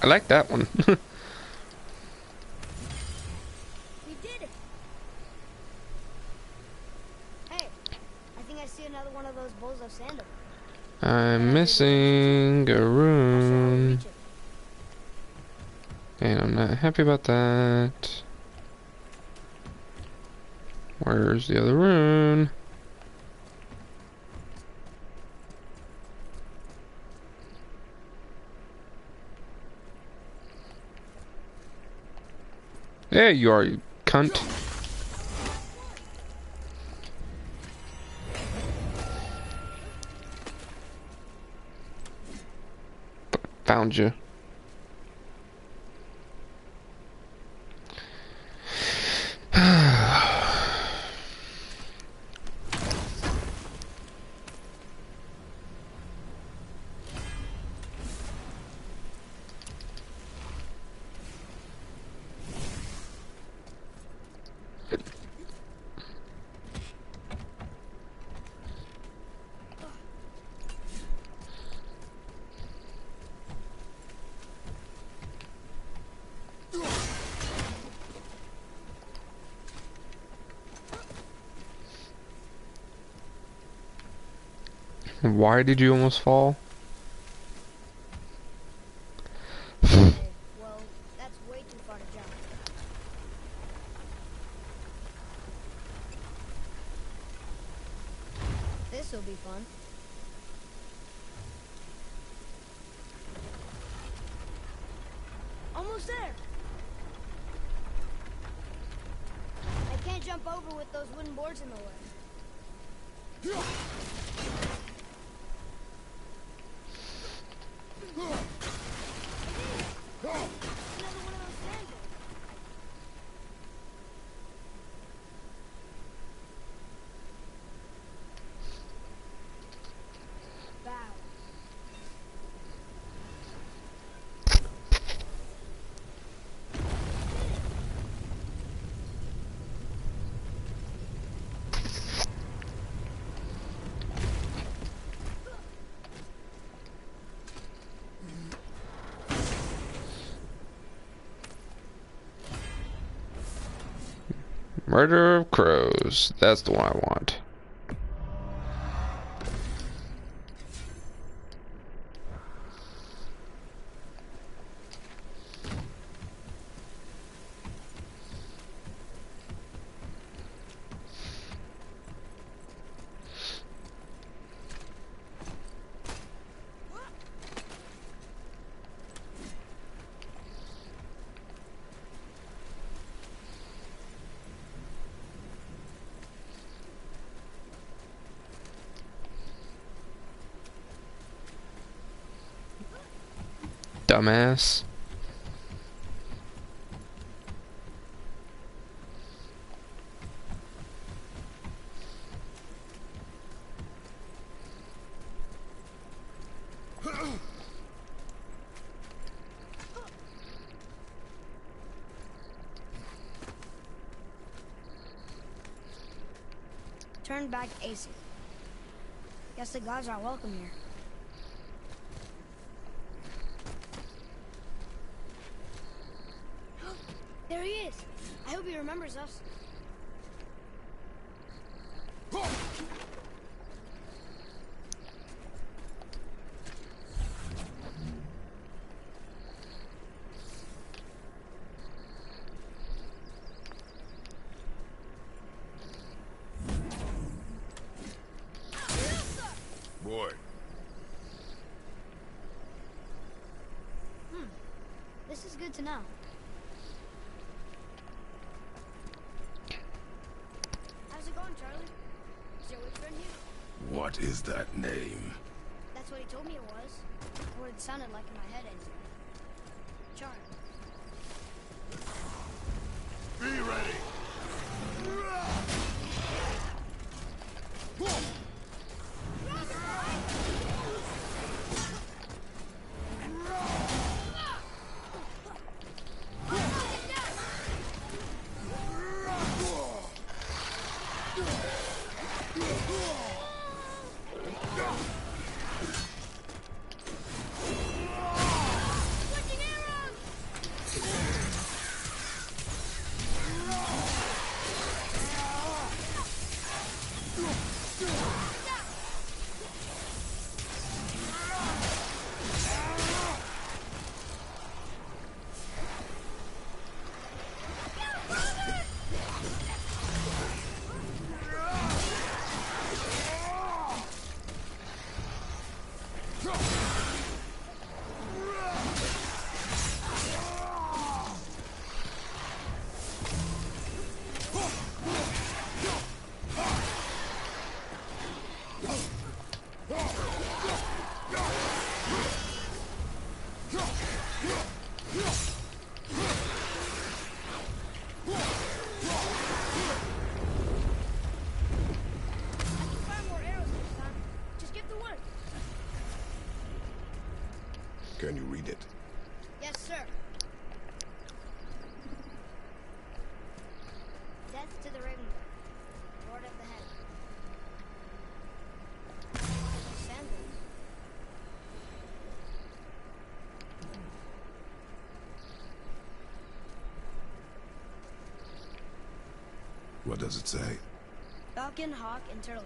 I like that one. We did it. Hey, I think I see another one of those bowls of sand. I'm missing a Not sure how to rune. reach it. And I'm not happy about that. Where's the other rune? There you are, you cunt. Found you. Why did you almost fall? Okay, well, that's way too far to jump. This'll be fun. Almost there. I can't jump over with those wooden boards in the way. Another one of those sandals. Bow. Murder of Crows. That's the one I want. dumbass. Turn back AC. Guess the gods are welcome here. There he is. I hope he remembers us. Boy, This is good to know. How's it going, Charlie? Is your witch friend here? what is that name? That's what he told me it was. Or it sounded like in my head anyway. Charlie. Be ready. Can you read it? Yes, sir. Death to the Raven, Lord of the Head. Sandals. What does it say? Falcon, hawk, and turtle.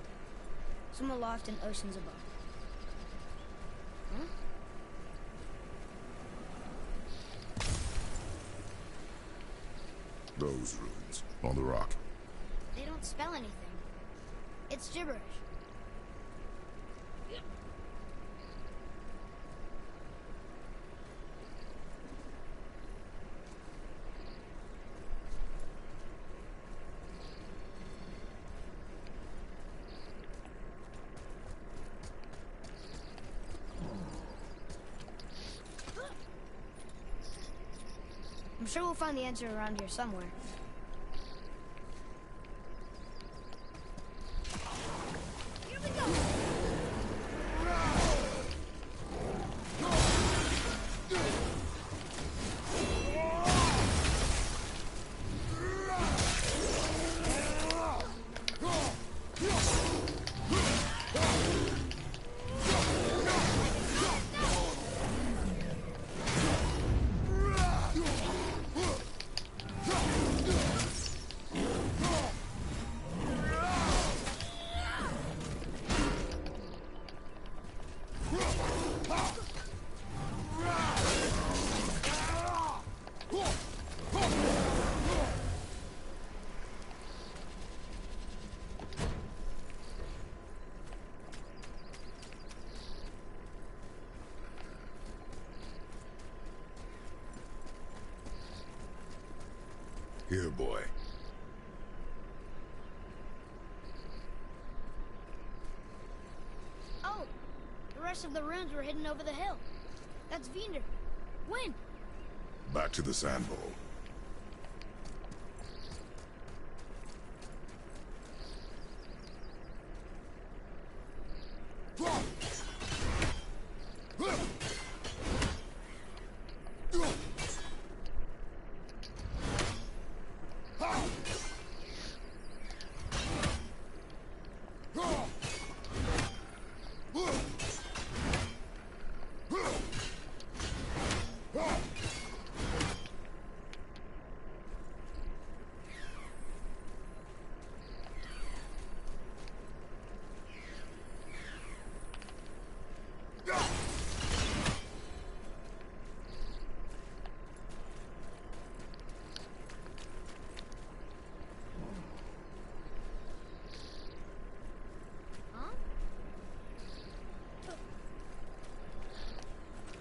Swim aloft in oceans above. Huh? Those runes on the rock. They don't spell anything. It's gibberish. I'm sure we'll find the answer around here somewhere. Here we go! Here, boy. Oh, the rest of the runes were hidden over the hill. That's Vinder. When? Back to the sand bowl.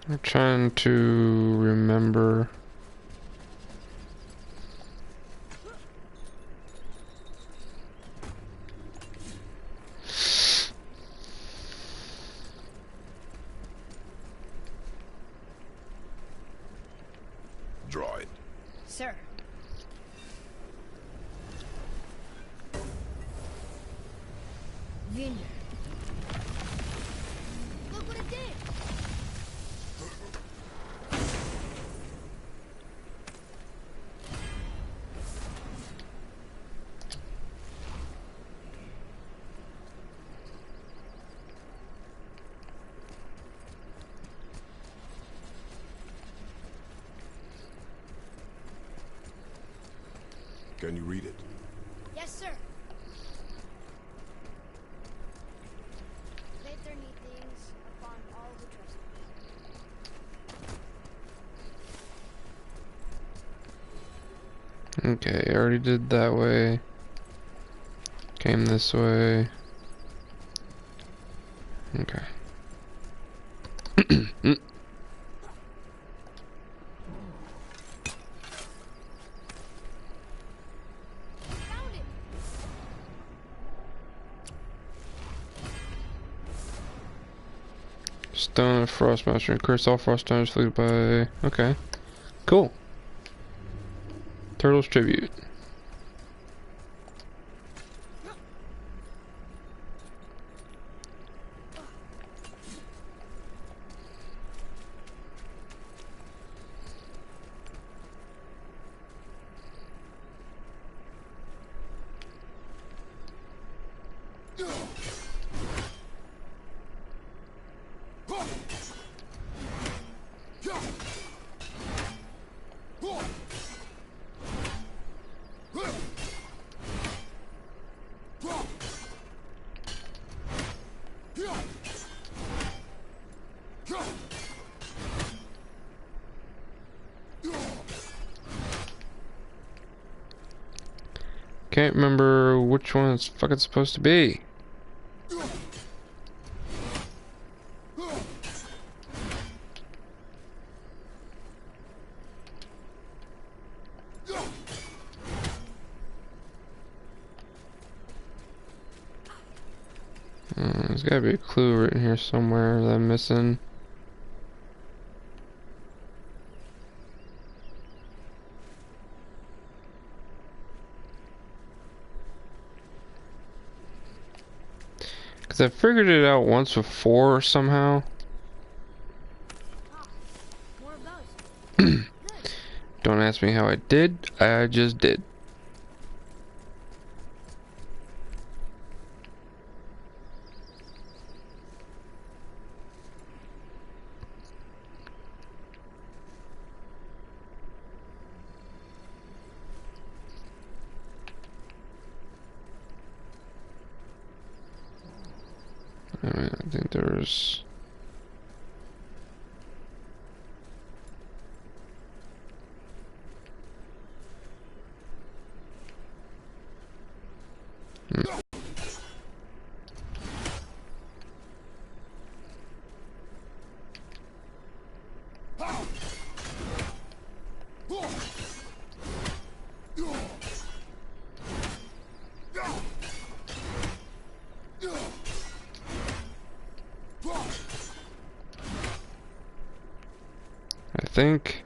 I'm trying to remember. Draw it. Sir. Vineyard. Look what it did! Can you read it? Yes, sir. Let there need things upon all who trust me. Okay, I already did that way. Came this way. Okay. Found it! Stone of Frostmaster. Increase all frost damage inflicted by... Okay. Cool. Turtle's Tribute. Can't remember which one it's fucking supposed to be. There's gotta be a clue written here somewhere that I'm missing. Cause I figured it out once before somehow. More of those. Don't ask me how I did, I just did. I think there's... I think.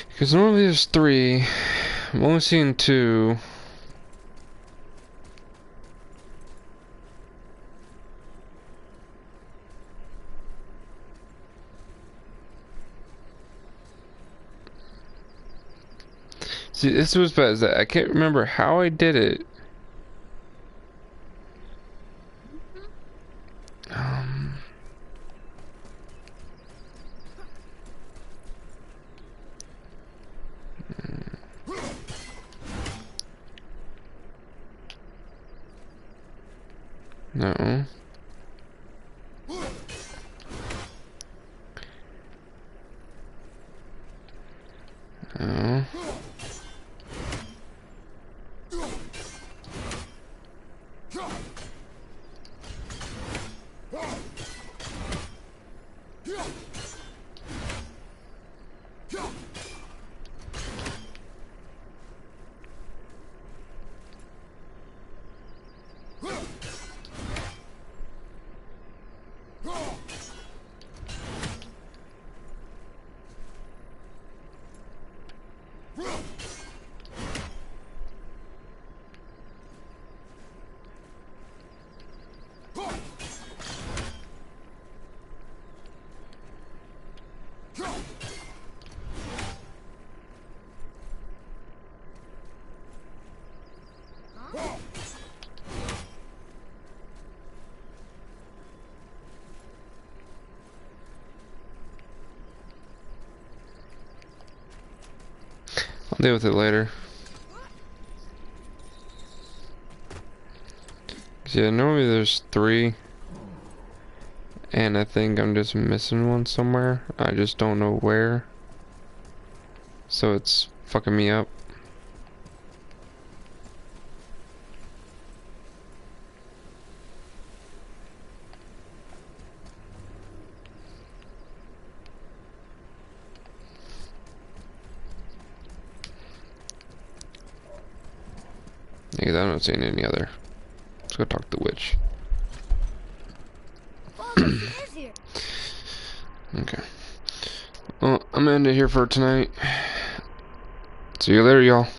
Because normally there's 3. I'm only seeing 2. See, this was bad. That I can't remember how I did it. No. No. I'll deal with it later. Yeah, normally there's 3. And I think I'm just missing one somewhere. I just don't know where. So it's fucking me up. Yeah, I'm not seeing any other. Let's go talk to the witch. Okay. Well, I'm gonna end it here for tonight. See you later, y'all.